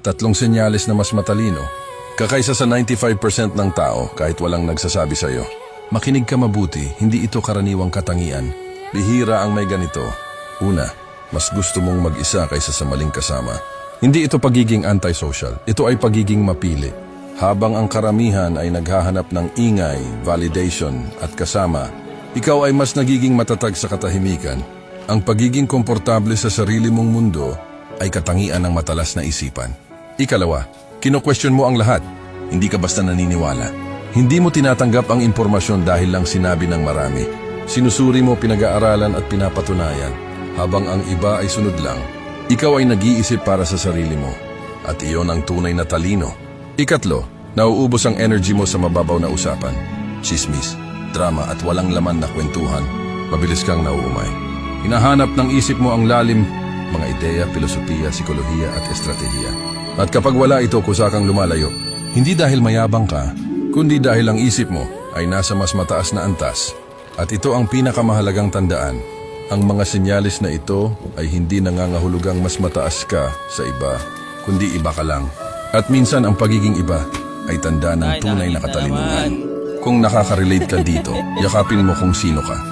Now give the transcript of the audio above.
Tatlong senyales na mas matalino. Kakaisa sa 95% ng tao kahit walang nagsasabi sa'yo. Makinig ka mabuti, hindi ito karaniwang katangian. Bihira ang may ganito. Una, mas gusto mong mag-isa kaysa sa maling kasama. Hindi ito pagiging antisocial, ito ay pagiging mapili. Habang ang karamihan ay naghahanap ng ingay, validation at kasama, ikaw ay mas nagiging matatag sa katahimikan. Ang pagiging komportable sa sarili mong mundo ay katangian ng matalas na isipan. Ikalawa, kino-question mo ang lahat. Hindi ka basta naniniwala. Hindi mo tinatanggap ang impormasyon dahil lang sinabi ng marami. Sinusuri mo, pinag-aaralan at pinapatunayan. Habang ang iba ay sunod lang, ikaw ay nag-iisip para sa sarili mo. At iyon ang tunay na talino. Ikatlo, nauubos ang energy mo sa mababaw na usapan. Chismis, drama at walang laman na kwentuhan. Mabilis kang nauumay. Hinahanap ng isip mo ang lalim, mga ideya, filosofiya, psikolohiya at estratehiya. At kapag wala ito, kusa kang lumalayo. Hindi dahil mayabang ka, kundi dahil ang isip mo ay nasa mas mataas na antas. At ito ang pinakamahalagang tandaan. Ang mga senyalis na ito ay hindi nangangahulugang mas mataas ka sa iba, kundi iba ka lang. At minsan ang pagiging iba ay tanda ng tunay na katalinuhan. Kung nakaka-relate ka dito, yakapin mo kung sino ka.